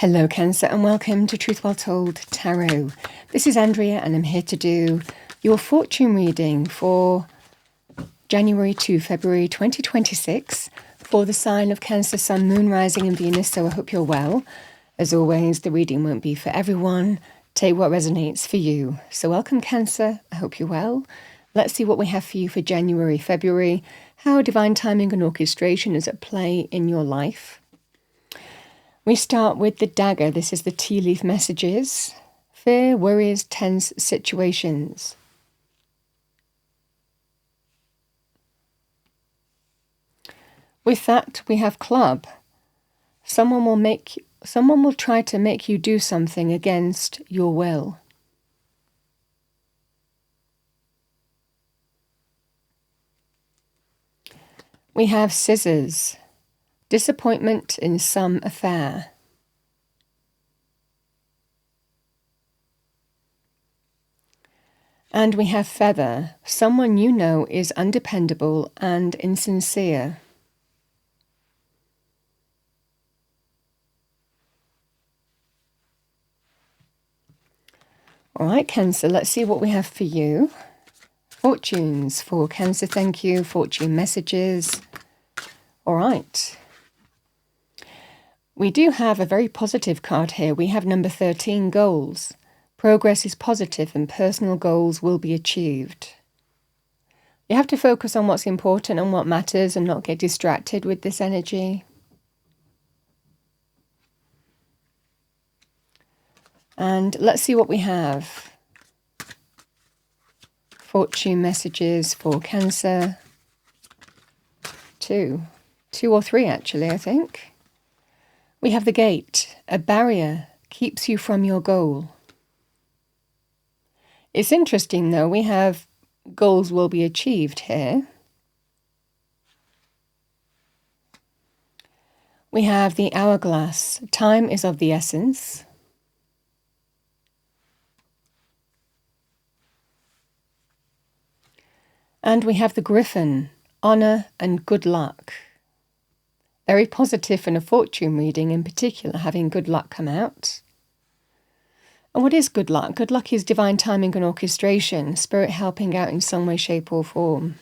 Hello Cancer and welcome to Truth Well Told Tarot. This is Andrea and I'm here to do your fortune reading for January to February 2026 for the sign of Cancer, Sun, Moon, Rising and Venus, so I hope you're well. As always, the reading won't be for everyone. Take what resonates for you. So welcome Cancer, I hope you're well. Let's see what we have for you for January, February, how divine timing and orchestration is at play in your life. We start with the dagger. This is the tea leaf messages. Fear, worries, tense situations. With that, we have club. Someone will try to make you do something against your will. We have scissors. Disappointment in some affair. And we have feather. Someone you know is undependable and insincere. All right, Cancer, let's see what we have for you. Fortunes for Cancer, thank you. Fortune messages. All right. We do have a very positive card here. We have number 13, goals. Progress is positive and personal goals will be achieved. You have to focus on what's important and what matters and not get distracted with this energy. And let's see what we have. Fortune messages for Cancer. Two or three actually, I think. We have the gate. A barrier keeps you from your goal. It's interesting though, we have goals will be achieved here. We have the hourglass. Time is of the essence. And we have the griffin. Honor and good luck. Very positive in a fortune reading, in particular, having good luck come out. And what is good luck? Good luck is divine timing and orchestration, spirit helping out in some way, shape or form.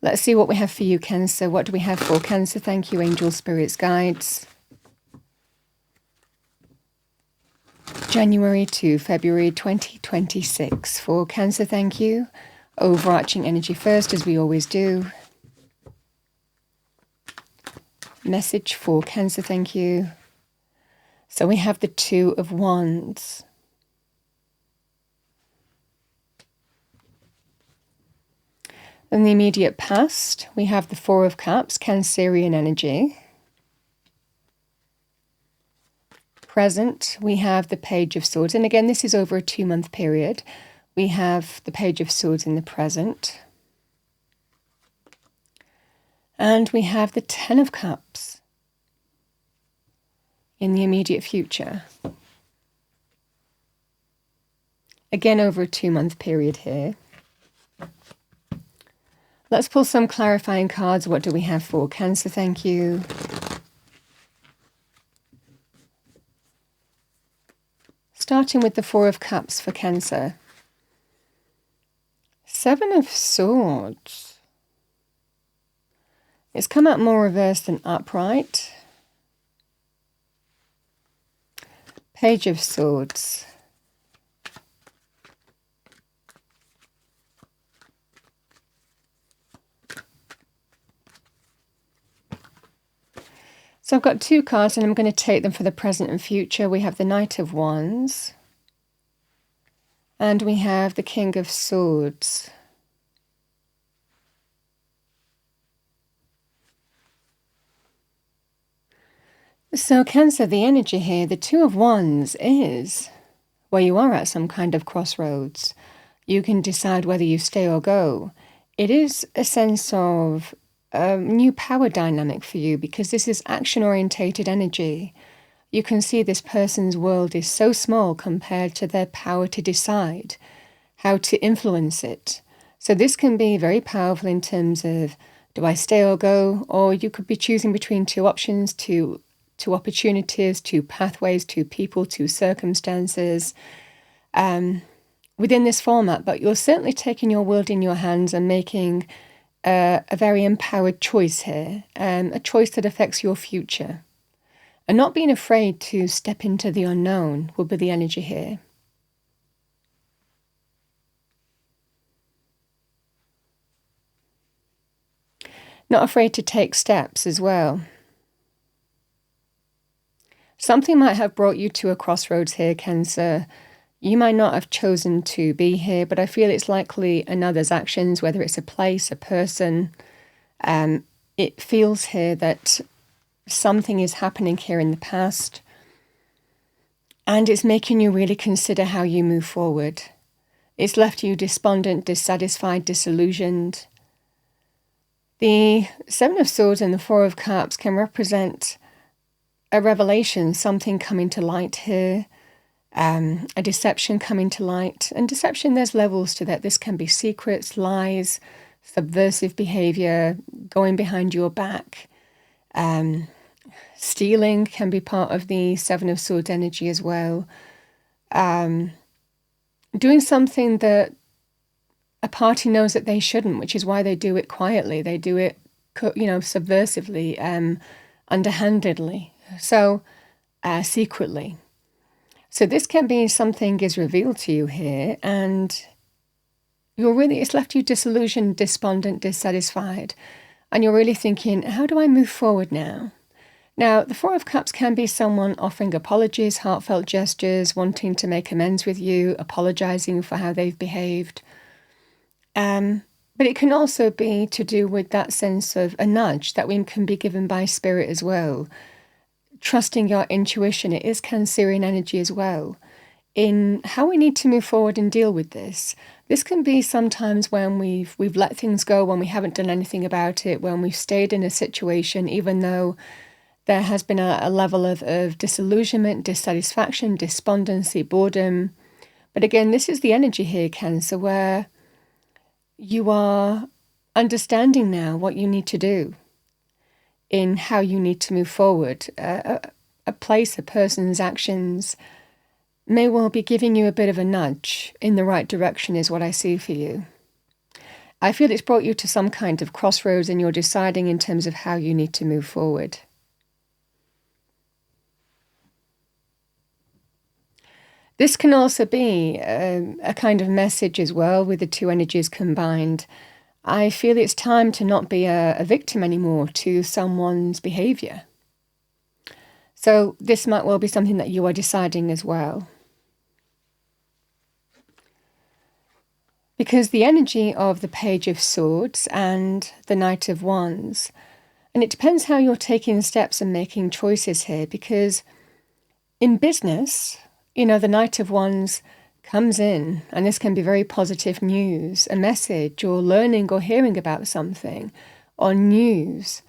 Let's see what we have for you, Cancer. What do we have for Cancer? Thank you, angels, spirits, guides. January to February 2026. For Cancer, thank you. Overarching energy first, as we always do. Message for Cancer, thank you. So we have the Two of Wands. In the immediate past, we have the Four of Cups, Cancerian energy. Present, we have the Page of Swords. And again, this is over a 2-month period. We have the Page of Swords in the present. And we have the Ten of Cups in the immediate future. Again, over a 2-month period here. Let's pull some clarifying cards. What do we have for Cancer? Thank you. Starting with the Four of Cups for Cancer. Seven of Swords. It's come out more reversed than upright. Page of Swords. So I've got two cards and I'm going to take them for the present and future. We have the Knight of Wands. And we have the King of Swords. So Cancer, the energy here, the Two of Wands is where you are at some kind of crossroads. You can decide whether you stay or go. It is a sense of a new power dynamic for you because this is action-orientated energy. You can see this person's world is so small compared to their power to decide how to influence it. So this can be very powerful in terms of, do I stay or go? Or you could be choosing between two options to to opportunities, to pathways, to people, to circumstances within this format, but you're certainly taking your world in your hands and making a very empowered choice here, a choice that affects your future. And not being afraid to step into the unknown will be the energy here. Not afraid to take steps as well. Something might have brought you to a crossroads here, Cancer. You might not have chosen to be here, but I feel it's likely another's actions, whether it's a place, a person. It feels here that something is happening here in the past, and it's making you really consider how you move forward. It's left you despondent, dissatisfied, disillusioned. The Seven of Swords and the Four of Cups can represent a revelation, something coming to light here. A deception coming to light. And deception, there's levels to that. This can be secrets, lies, subversive behavior, going behind your back. Stealing can be part of the Seven of Swords energy as well. Doing something that a party knows that they shouldn't, which is why they do it quietly. They do it, subversively, underhandedly. So, secretly. So this can be something is revealed to you here, and it's left you disillusioned, despondent, dissatisfied, and you're really thinking, how do I move forward now? Now, the Four of Cups can be someone offering apologies, heartfelt gestures, wanting to make amends with you, apologizing for how they've behaved. But it can also be to do with that sense of a nudge that we can be given by spirit as well. Trusting your intuition, it is Cancerian energy as well, in how we need to move forward and deal with this. This can be sometimes when we've let things go, when we haven't done anything about it, when we've stayed in a situation, even though there has been a level of disillusionment, dissatisfaction, despondency, boredom. But again, this is the energy here, Cancer, where you are understanding now what you need to do in how you need to move forward. A place, a person's actions may well be giving you a bit of a nudge in the right direction is what I see for you. I feel it's brought you to some kind of crossroads and you're deciding in terms of how you need to move forward. This can also be a kind of message as well with the two energies combined. I feel it's time to not be a victim anymore to someone's behavior. So this might well be something that you are deciding as well. Because the energy of the Page of Swords and the Knight of Wands, and it depends how you're taking steps and making choices here, because in business, the Knight of Wands comes in, and this can be very positive news, a message, or learning or hearing about something, or news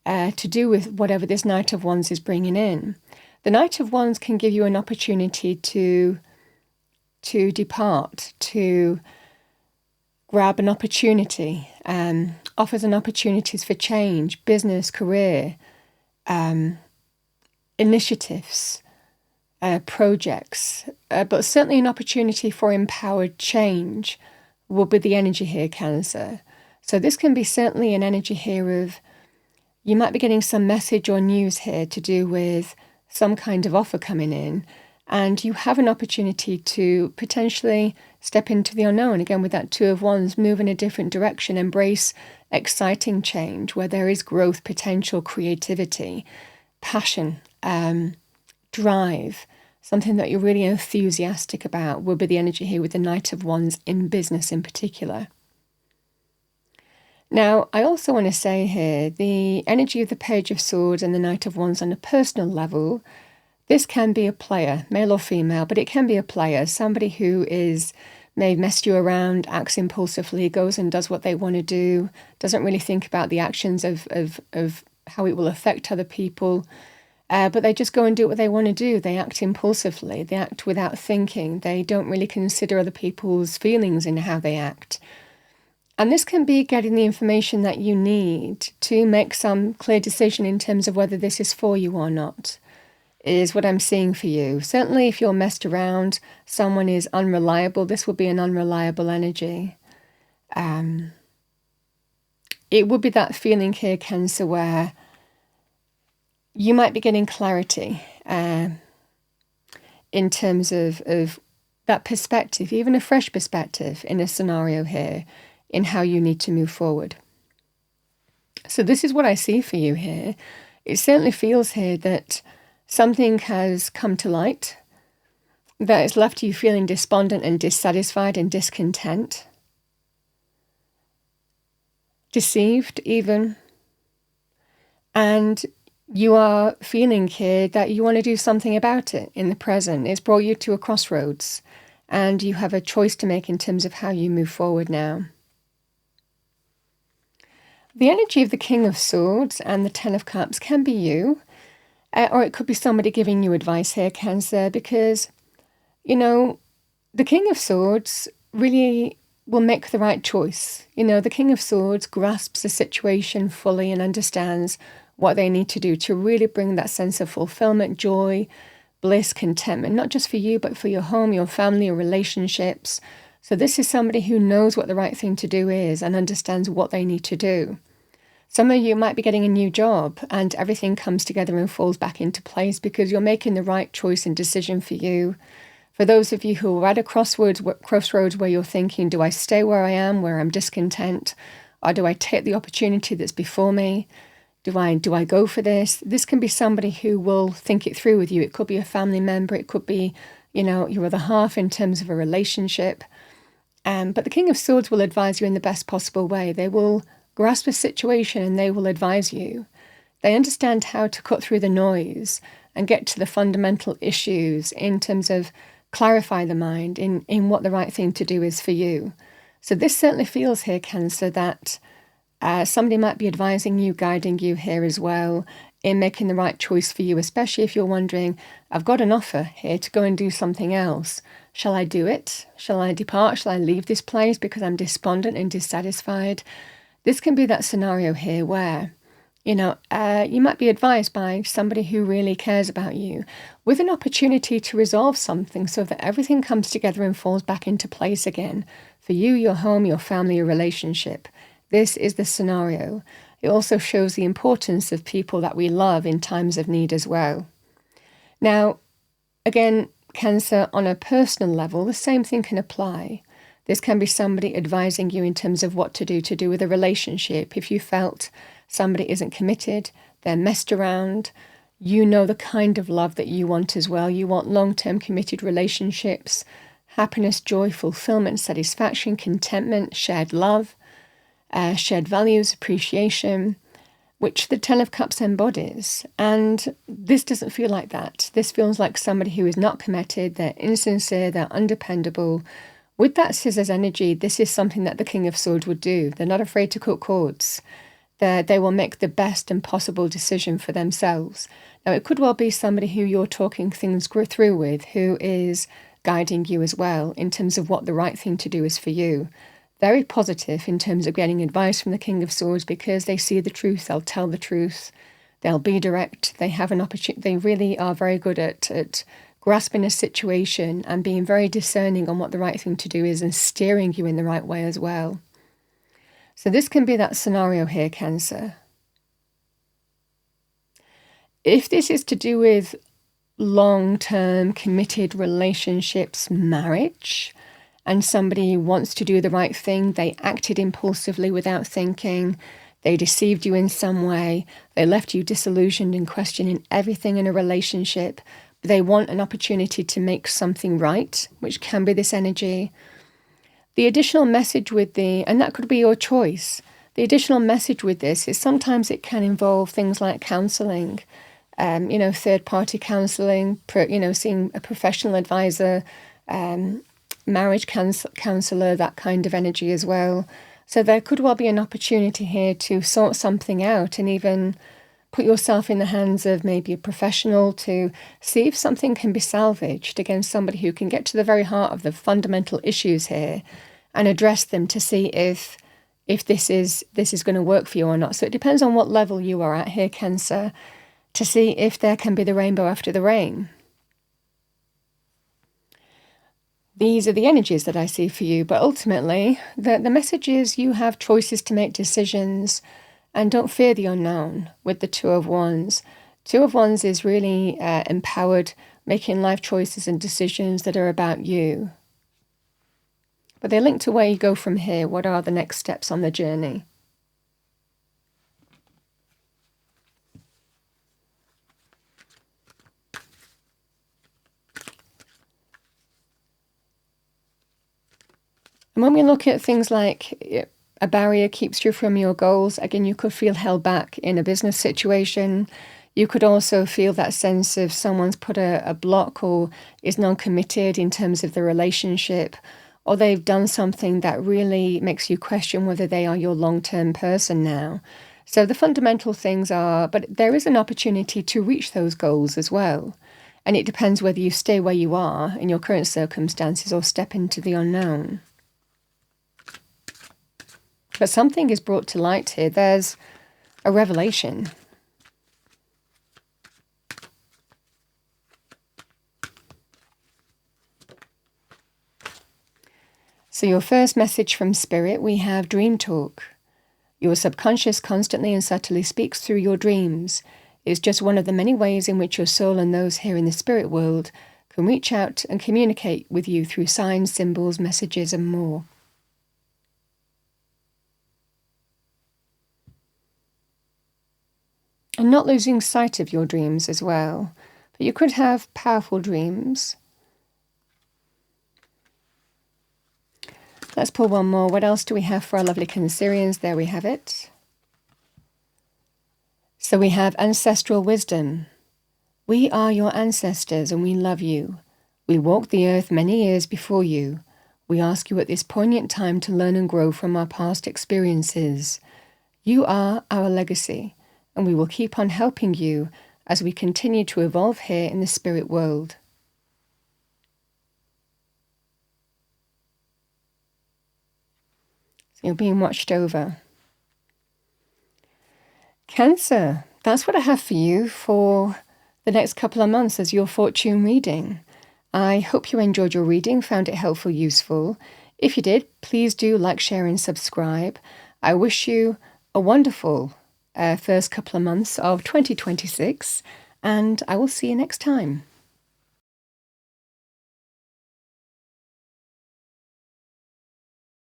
to do with whatever this Knight of Wands is bringing in. The Knight of Wands can give you an opportunity to depart, to grab an opportunity, offers an opportunities for change, business, career, initiatives, projects, but certainly an opportunity for empowered change will be the energy here, Cancer. So this can be certainly an energy here of, you might be getting some message or news here to do with some kind of offer coming in, and you have an opportunity to potentially step into the unknown, again with that Two of Wands, move in a different direction, embrace exciting change where there is growth, potential, creativity, passion, drive, something that you're really enthusiastic about will be the energy here with the Knight of Wands in business in particular. Now, I also want to say here, the energy of the Page of Swords and the Knight of Wands on a personal level, this can be a player, male or female, but it can be a player, somebody who may mess you around, acts impulsively, goes and does what they want to do, doesn't really think about the actions of how it will affect other people, but they just go and do what they want to do. They act impulsively, they act without thinking, they don't really consider other people's feelings in how they act. And this can be getting the information that you need to make some clear decision in terms of whether this is for you or not, is what I'm seeing for you. Certainly if you're messed around, someone is unreliable, this will be an unreliable energy. It would be that feeling here, Cancer, where you might be getting clarity in terms of that perspective, even a fresh perspective in a scenario here, in how you need to move forward. So this is what I see for you here. It certainly feels here that something has come to light that has left you feeling despondent and dissatisfied and discontent, deceived even, and you are feeling here that you want to do something about it in the present. It's brought you to a crossroads, and you have a choice to make in terms of how you move forward now. The energy of the King of Swords and the Ten of Cups can be you, or it could be somebody giving you advice here, Cancer, because, the King of Swords really will make the right choice. The King of Swords grasps the situation fully and understands what they need to do to really bring that sense of fulfillment, joy, bliss, contentment, not just for you, but for your home, your family, your relationships. So this is somebody who knows what the right thing to do is and understands what they need to do. Some of you might be getting a new job and everything comes together and falls back into place because you're making the right choice and decision for you. For those of you who are at a crossroads where you're thinking, do I stay where I am, where I'm discontent, or do I take the opportunity that's before me? Do I go for this? This can be somebody who will think it through with you. It could be a family member. It could be, your other half in terms of a relationship. But the King of Swords will advise you in the best possible way. They will grasp a situation and they will advise you. They understand how to cut through the noise and get to the fundamental issues in terms of clarify the mind in what the right thing to do is for you. So this certainly feels here, Cancer, that somebody might be advising you, guiding you here as well in making the right choice for you, especially if you're wondering, I've got an offer here to go and do something else. Shall I do it? Shall I depart? Shall I leave this place because I'm despondent and dissatisfied? This can be that scenario here where, you might be advised by somebody who really cares about you with an opportunity to resolve something so that everything comes together and falls back into place again for you, your home, your family, your relationship. This is the scenario. It also shows the importance of people that we love in times of need as well. Now, again, Cancer, on a personal level, the same thing can apply. This can be somebody advising you in terms of what to do with a relationship. If you felt somebody isn't committed, they're messed around, you know the kind of love that you want as well. You want long-term committed relationships, happiness, joy, fulfillment, satisfaction, contentment, shared love, shared values, appreciation, which the Ten of Cups embodies. And this doesn't feel like that. This feels like somebody who is not committed, they're insincere, they're undependable. With that Scissors energy, this is something that the King of Swords would do. They're not afraid to cut cords. They will make the best and possible decision for themselves. Now, it could well be somebody who you're talking things through with, who is guiding you as well in terms of what the right thing to do is for you. Very positive in terms of getting advice from the King of Swords because they see the truth, they'll tell the truth, they'll be direct, they have an opportunity, they really are very good at grasping a situation and being very discerning on what the right thing to do is and steering you in the right way as well. So this can be that scenario here, Cancer. If this is to do with long-term committed relationships, marriage, and somebody wants to do the right thing, they acted impulsively without thinking, they deceived you in some way, they left you disillusioned and questioning everything in a relationship, they want an opportunity to make something right, which can be this energy. The additional message and that could be your choice. The additional message with this is sometimes it can involve things like counselling, third-party counselling, seeing a professional advisor, marriage counsellor, that kind of energy as well. So there could well be an opportunity here to sort something out and even put yourself in the hands of maybe a professional to see if something can be salvaged against somebody who can get to the very heart of the fundamental issues here and address them to see if if this is going to work for you or not. So it depends on what level you are at here, Cancer, to see if there can be the rainbow after the rain. These are the energies that I see for you, but ultimately the message is you have choices to make, decisions, and don't fear the unknown with the Two of Wands. Two of Wands is really empowered, making life choices and decisions that are about you. But they're linked to where you go from here. What are the next steps on the journey? And when we look at things like a barrier keeps you from your goals, again, you could feel held back in a business situation. You could also feel that sense of someone's put a block or is non-committed in terms of the relationship, or they've done something that really makes you question whether they are your long-term person now. So the fundamental things are, but there is an opportunity to reach those goals as well. And it depends whether you stay where you are in your current circumstances or step into the unknown. But something is brought to light here. There's a revelation. So your first message from Spirit, we have dream talk. Your subconscious constantly and subtly speaks through your dreams. It's just one of the many ways in which your soul and those here in the spirit world can reach out and communicate with you through signs, symbols, messages, and more. And not losing sight of your dreams as well. But you could have powerful dreams. Let's pull one more. What else do we have for our lovely Cancerians? There we have it. So we have ancestral wisdom. We are your ancestors and we love you. We walked the earth many years before you. We ask you at this poignant time to learn and grow from our past experiences. You are our legacy, and we will keep on helping you as we continue to evolve here in the spirit world. So you're being watched over. Cancer, that's what I have for you for the next couple of months as your fortune reading. I hope you enjoyed your reading, found it helpful, useful. If you did, please do like, share, and subscribe. I wish you a wonderful first couple of months of 2026, and I will see you next time.